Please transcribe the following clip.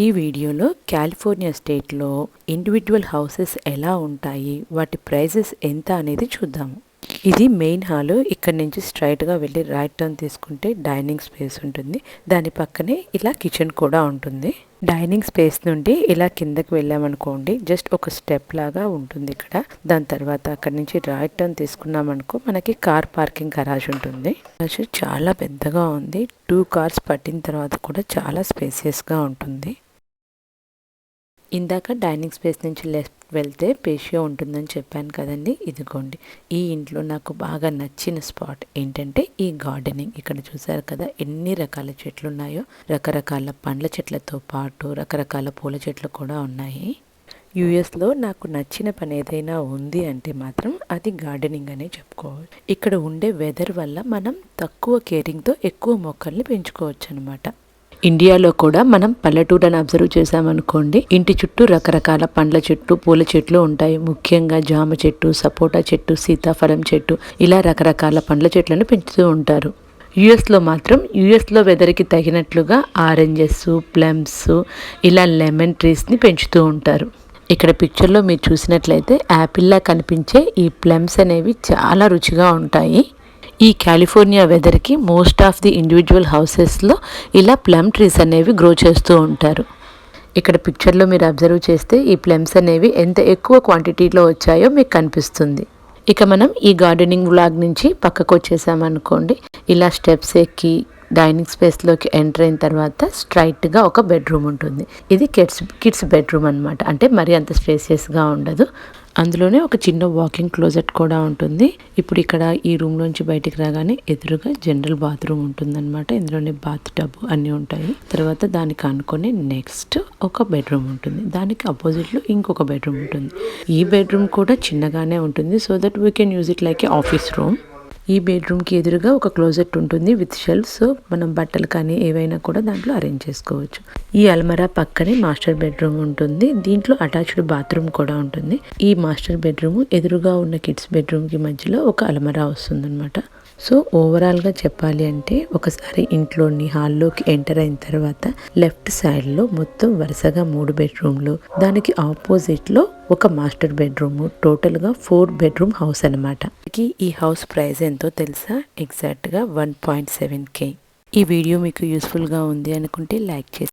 ఈ వీడియోలో కాలిఫోర్నియా స్టేట్లో ఇండివిజువల్ హౌసెస్ ఎలా ఉంటాయి, వాటి ప్రైజెస్ ఎంత అనేది చూద్దాము. ఇది మెయిన్ హాల్. ఇక్కడ నుంచి స్ట్రైట్గా వెళ్ళి రైట్ టర్న్ తీసుకుంటే డైనింగ్ స్పేస్ ఉంటుంది. దాని పక్కనే ఇలా కిచెన్ కూడా ఉంటుంది. డైనింగ్ స్పేస్ నుండి ఇలా కిందకి వెళ్ళామనుకోండి, జస్ట్ ఒక స్టెప్ లాగా ఉంటుంది ఇక్కడ. దాని తర్వాత అక్కడ నుంచి రైట్ టర్న్ తీసుకున్నామనుకో మనకి కార్ పార్కింగ్ గరాజ్ ఉంటుంది. గరాజ్ చాలా పెద్దగా ఉంది. 2 కార్స్ పట్టిన తర్వాత కూడా చాలా స్పేసియస్గా ఉంటుంది. ఇందాక డైనింగ్ స్పేస్ నుంచి లెఫ్ట్ వెళ్తే పేషియో ఉంటుందని చెప్పాను కదండి. ఇదిగోండి, ఈ ఇంట్లో నాకు బాగా నచ్చిన స్పాట్ ఏంటంటే ఈ గార్డెనింగ్. ఇక్కడ చూసారు కదా ఎన్ని రకాల చెట్లు ఉన్నాయో. రకరకాల పండ్ల చెట్లతో పాటు రకరకాల పూల చెట్లు కూడా ఉన్నాయి. యుఎస్లో నాకు నచ్చిన పని ఏదైనా ఉంది అంటే మాత్రం అది గార్డెనింగ్ అనే చెప్పుకోవాలి. ఇక్కడ ఉండే వెదర్ వల్ల మనం తక్కువ కేరింగ్తో ఎక్కువ మొక్కల్ని పెంచుకోవచ్చు అనమాట. ఇండియాలో కూడా మనం పల్లెటూరుని అబ్జర్వ్ చేసామనుకోండి, ఇంటి చుట్టూ రకరకాల పండ్ల చెట్లు, పూల చెట్లు ఉంటాయి. ముఖ్యంగా జామ చెట్టు, సపోటా చెట్టు, సీతాఫలం చెట్టు, ఇలా రకరకాల పండ్ల చెట్లను పెంచుతూ ఉంటారు. యుఎస్లో మాత్రం యుఎస్లో వెదర్కి తగినట్లుగా ఆరెంజెస్, ప్లమ్స్, ఇలా లెమన్ ట్రీస్ని పెంచుతూ ఉంటారు. ఇక్కడ పిక్చర్లో మీరు చూసినట్లయితే యాపిల్లా కనిపించే ఈ ప్లమ్స్ అనేవి చాలా రుచిగా ఉంటాయి. ఈ కాలిఫోర్నియా వెదర్కి మోస్ట్ ఆఫ్ ది ఇండివిజువల్ హౌసెస్లో ఇలా ప్లమ్ ట్రీస్ అనేవి గ్రో చేస్తూ ఉంటారు. ఇక్కడ పిక్చర్లో మీరు అబ్జర్వ్ చేస్తే ఈ ప్లమ్స్ అనేవి ఎంత ఎక్కువ క్వాంటిటీలో వచ్చాయో మీకు కనిపిస్తుంది. ఇక మనం ఈ గార్డెనింగ్ వ్లాగ్ నుంచి పక్కకు వచ్చేసామనుకోండి, ఇలా స్టెప్స్ ఎక్కి డైనింగ్ స్పేస్లోకి ఎంటర్ అయిన తర్వాత స్ట్రైట్గా ఒక బెడ్రూమ్ ఉంటుంది. ఇది కిడ్స్ బెడ్రూమ్ అనమాట. అంటే మరి అంత స్పేసియస్గా ఉండదు. అందులోనే ఒక చిన్న వాకింగ్ క్లోజెట్ కూడా ఉంటుంది. ఇప్పుడు ఇక్కడ ఈ రూమ్లోంచి బయటికి రాగానే ఎదురుగా జనరల్ బాత్రూమ్ ఉంటుందన్నమాట. ఇందులోనే బాత్ టబ్ అన్నీ ఉంటాయి. తర్వాత దానికి అనుకొని నెక్స్ట్ ఒక బెడ్రూమ్ ఉంటుంది. దానికి అపోజిట్లో ఇంకొక బెడ్రూమ్ ఉంటుంది. ఈ బెడ్రూమ్ కూడా చిన్నగానే ఉంటుంది, so that we can use it like A office room. ఈ బెడ్రూమ్కి ఎదురుగా ఒక క్లోజెట్ ఉంటుంది విత్ షెల్ఫ్స్. సో మనం బట్టలు కానీ ఏవైనా కూడా దాంట్లో అరేంజ్ చేసుకోవచ్చు. ఈ అల్మరా పక్కనే మాస్టర్ బెడ్రూమ్ ఉంటుంది. దీంట్లో అటాచ్డ్ బాత్రూమ్ కూడా ఉంటుంది. ఈ మాస్టర్ బెడ్రూమ్ ఎదురుగా ఉన్న కిడ్స్ బెడ్రూమ్కి మధ్యలో ఒక అల్మరా వస్తుందన్నమాట. సో ఓవరాల్గా చెప్పాలి అంటే ఒకసారి ఇంట్లోని హాల్లోకి ఎంటర్ అయిన తర్వాత లెఫ్ట్ సైడ్లో మొత్తం వరుసగా 3 బెడ్రూమ్లు, దానికి ఆపోజిట్లో ఒక మాస్టర్ బెడ్రూమ్, టోటల్గా 4 బెడ్రూమ్ హౌస్ అనమాట. ఈ హౌస్ ప్రైస్ ఎంతో తెలుసా? ఎగ్జాక్ట్గా 1.7K. ఈ వీడియో మీకు యూస్ఫుల్గా ఉంది అనుకుంటే లైక్ చేసి